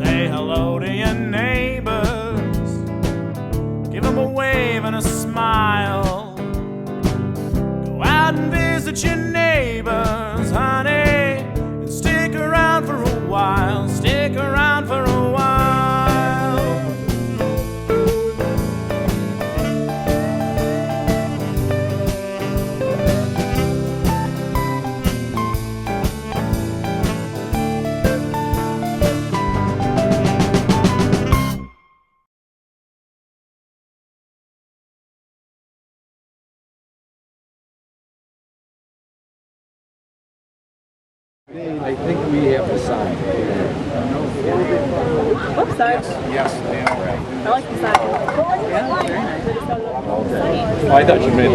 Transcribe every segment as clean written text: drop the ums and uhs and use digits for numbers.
Say hello to your neighbors, give them a wave and a smile. Go out and visit your neighbors, honey, and stick around for a while, stick around for a while. I think we have to sign. Oops, sorry. Yes, ma'am. I like the sign. Oh, I thought you meant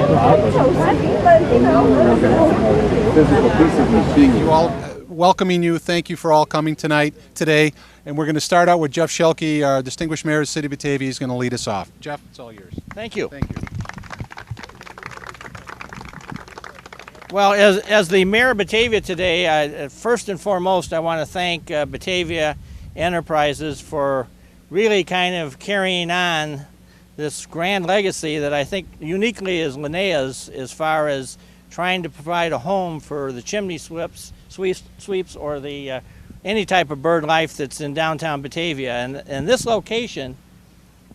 physical pieces of seeing you all. Welcoming you. Thank you for all coming today. And we're going to start out with Jeff Schelke, our distinguished mayor of the city of Batavia. He's going to lead us off. Jeff, it's all yours. Thank you. Thank you. Well, as the mayor of Batavia today, first and foremost, I want to thank Batavia Enterprises for really kind of carrying on this grand legacy that I think uniquely is Linnea's, as far as trying to provide a home for the chimney sweeps or the any type of bird life that's in downtown Batavia. And this location,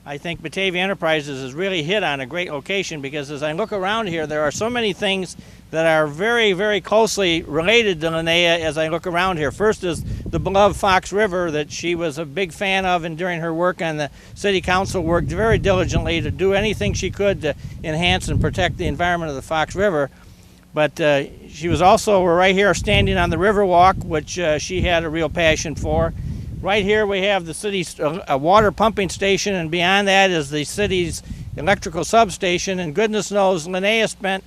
I think Batavia Enterprises has really hit on a great location, because as I look around here, there are so many things that are very, very closely related to Linnea as I look around here. First is the beloved Fox River that she was a big fan of, and during her work on the city council worked very diligently to do anything she could to enhance and protect the environment of the Fox River. But she was also, we're right here standing on the Riverwalk, which she had a real passion for. Right here we have the city's water pumping station, and beyond that is the city's electrical substation. And goodness knows, Linnea spent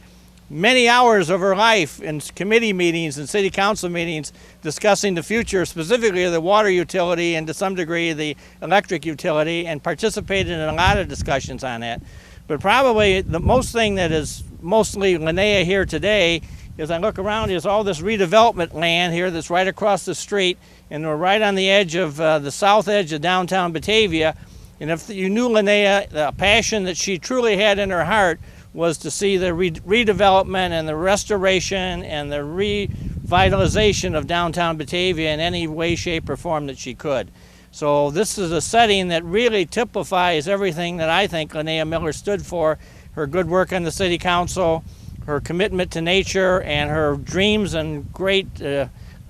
many hours of her life in committee meetings and city council meetings discussing the future, specifically of the water utility and to some degree the electric utility, and participated in a lot of discussions on that. But probably the most thing that is mostly Linnea here today, as I look around, is all this redevelopment land here that's right across the street, and we're right on the edge of the south edge of downtown Batavia. And if you knew Linnea, the passion that she truly had in her heart was to see the redevelopment and the restoration and the revitalization of downtown Batavia in any way, shape, or form that she could. So this is a setting that really typifies everything that I think Linnea Miller stood for: her good work on the city council, her commitment to nature, and her dreams and great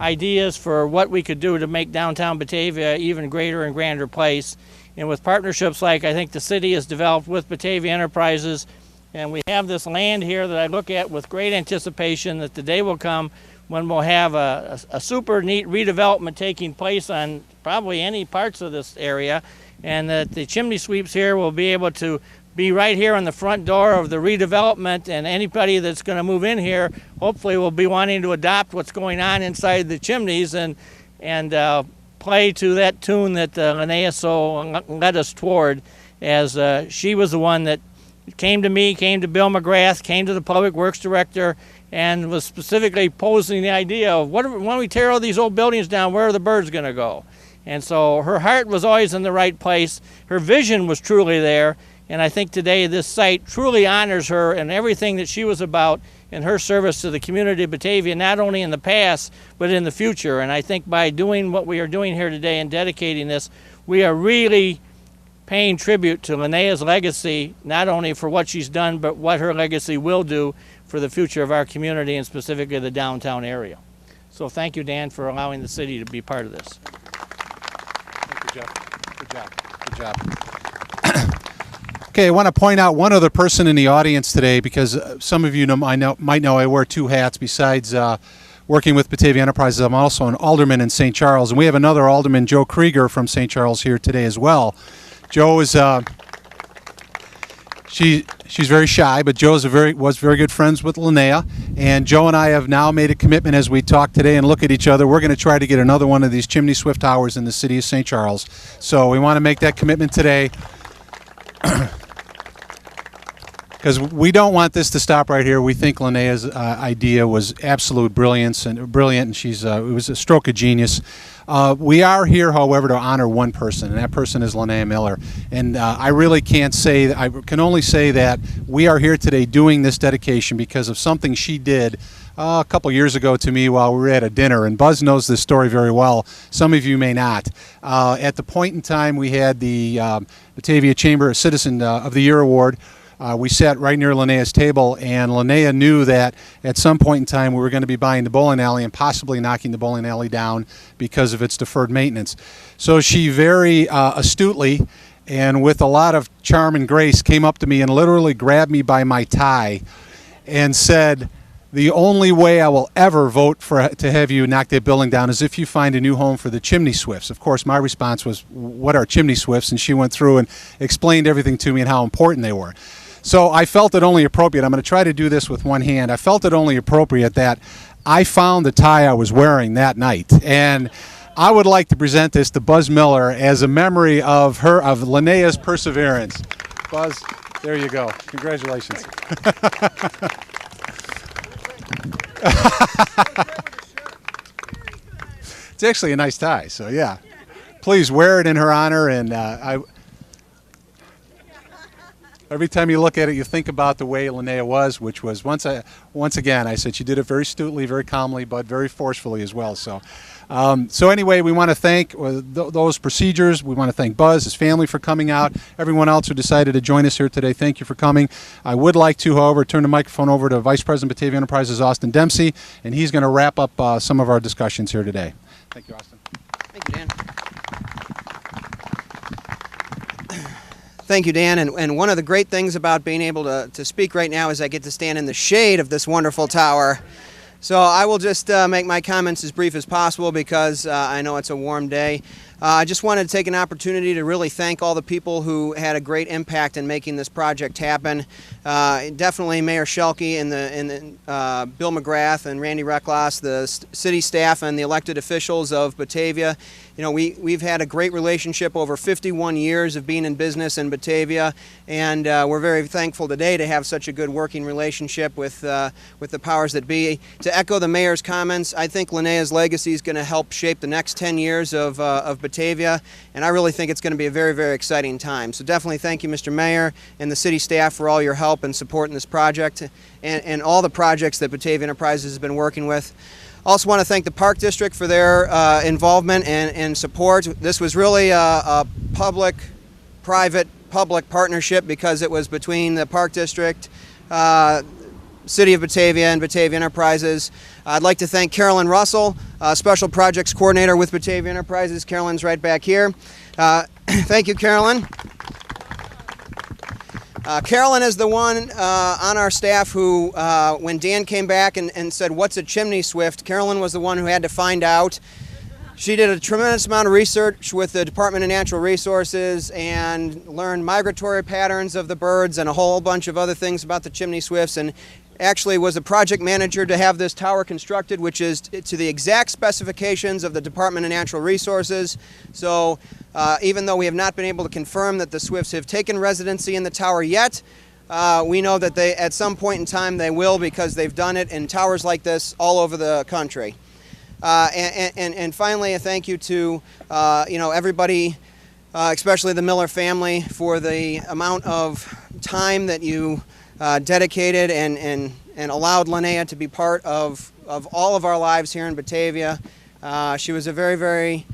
ideas for what we could do to make downtown Batavia an even greater and grander place. And with partnerships like I think the city has developed with Batavia Enterprises, and we have this land here that I look at with great anticipation that the day will come when we'll have a super neat redevelopment taking place on probably any parts of this area, and that the chimney sweeps here will be able to be right here on the front door of the redevelopment, and anybody that's going to move in here hopefully will be wanting to adopt what's going on inside the chimneys and play to that tune that Linnea so led us toward, as she was the one that came to me, came to Bill McGrath, came to the Public Works Director, and was specifically posing the idea of when we tear all these old buildings down, where are the birds going to go? And so her heart was always in the right place. Her vision was truly there. And I think today this site truly honors her and everything that she was about in her service to the community of Batavia, not only in the past, but in the future. And I think by doing what we are doing here today and dedicating this, we are really paying tribute to Linnea's legacy, not only for what she's done, but what her legacy will do for the future of our community and specifically the downtown area. So thank you, Dan, for allowing the city to be part of this. Thank you, Jeff. Good job. Good job. Okay, I want to point out one other person in the audience today, because some of you might know I wear two hats besides working with Batavia Enterprises. I'm also an alderman in St. Charles, and we have another alderman, Joe Krieger from St. Charles, here today as well. Joe is she's very shy, but Joe was very good friends with Linnea, and Joe and I have now made a commitment as we talk today and look at each other. We're going to try to get another one of these chimney swift towers in the city of St. Charles. So we want to make that commitment today. because we don't want this to stop right here. We think Linnea's idea was absolute brilliance and brilliant, and she's it was a stroke of genius. We are here, however, to honor one person, and that person is Linnea Miller. And I really can't say, I can only say that we are here today doing this dedication because of something she did a couple years ago to me while we were at a dinner. And Buzz knows this story very well. Some of you may not. At the point in time we had the Batavia Chamber Citizen of the Year Award. We sat right near Linnea's table, and Linnea knew that at some point in time we were going to be buying the bowling alley and possibly knocking the bowling alley down because of its deferred maintenance. So she very astutely and with a lot of charm and grace came up to me and literally grabbed me by my tie and said, "The only way I will ever vote to have you knock that building down is if you find a new home for the Chimney Swifts." Of course, my response was, "What are Chimney Swifts?" And she went through and explained everything to me and how important they were. So I felt it only appropriate. I'm going to try to do this with one hand. I felt it only appropriate that I found the tie I was wearing that night. And I would like to present this to Buzz Miller as a memory of Linnea's perseverance. Buzz, there you go. Congratulations. It's actually a nice tie, so yeah. Please wear it in her honor, and every time you look at it, you think about the way Linnea was, which was once again, I said she did it very astutely, very calmly, but very forcefully as well. So, so anyway, we want to thank those procedures. We want to thank Buzz, his family for coming out. Everyone else who decided to join us here today, thank you for coming. I would like to, however, turn the microphone over to Vice President Batavia Enterprises, Austin Dempsey, and he's going to wrap up some of our discussions here today. Thank you, Austin. Thank you, Dan. Thank you, Dan. And one of the great things about being able to speak right now is I get to stand in the shade of this wonderful tower. So I will just make my comments as brief as possible because I know it's a warm day. I just wanted to take an opportunity to really thank all the people who had a great impact in making this project happen. Definitely Mayor Schelke and Bill McGrath and Randy Reckloss, the city staff and the elected officials of Batavia. You know, we've had a great relationship over 51 years of being in business in Batavia, and we're very thankful today to have such a good working relationship with the powers that be. To echo the mayor's comments, I think Linnea's legacy is going to help shape the next 10 years of Batavia, and I really think it's going to be a very, very exciting time. So definitely thank you, Mr. Mayor, and the city staff for all your help and support in this project and all the projects that Batavia Enterprises has been working with. Also want to thank the Park District for their involvement and support. This was really a public-private public partnership because it was between the Park District, City of Batavia, and Batavia Enterprises. I'd like to thank Carolyn Russell, Special Projects Coordinator with Batavia Enterprises. Carolyn's right back here. Thank you, Carolyn. Carolyn is the one on our staff who, when Dan came back and said, "What's a chimney swift?" Carolyn was the one who had to find out. She did a tremendous amount of research with the Department of Natural Resources and learned migratory patterns of the birds and a whole bunch of other things about the chimney swifts, and actually was a project manager to have this tower constructed, which is to the exact specifications of the Department of Natural Resources. So even though we have not been able to confirm that the swifts have taken residency in the tower yet, we know that they, at some point in time, they will, because they've done it in towers like this all over the country. And finally, a thank you to everybody, especially the Miller family, for the amount of time that you dedicated and allowed Linnea to be part of all of our lives here in Batavia. She was a very, very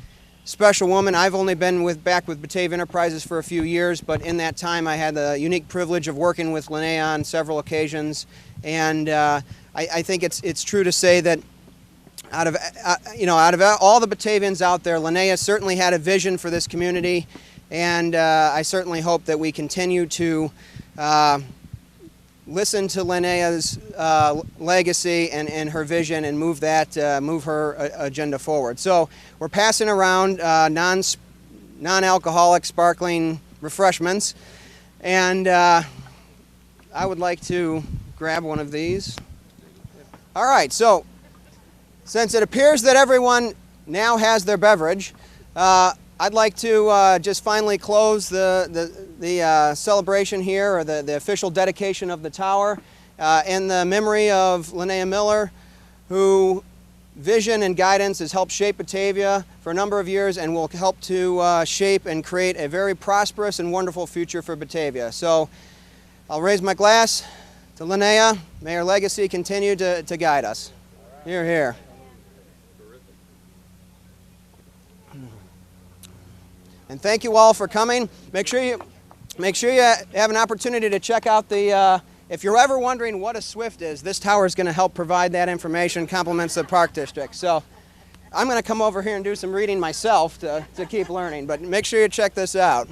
special woman. I've only been back with Batavia Enterprises for a few years, but in that time I had the unique privilege of working with Linnea on several occasions, and I think it's true to say that out of all the Batavians out there, Linnea certainly had a vision for this community, and I certainly hope that we continue to listen to Linnea's legacy and her vision and move her agenda forward. So we're passing around non-alcoholic sparkling refreshments, and I would like to grab one of these. All right, so since it appears that everyone now has their beverage, I I'd like to just finally close the celebration here, or the official dedication of the tower, in the memory of Linnea Miller, who vision and guidance has helped shape Batavia for a number of years and will help to shape and create a very prosperous and wonderful future for Batavia. So I'll raise my glass to Linnea. May her legacy continue to guide us. Hear, hear. And thank you all for coming. Make sure you have an opportunity to check out the, if you're ever wondering what a SWIFT is, this tower is going to help provide that information, complements the Park District. So I'm going to come over here and do some reading myself to keep learning, but make sure you check this out.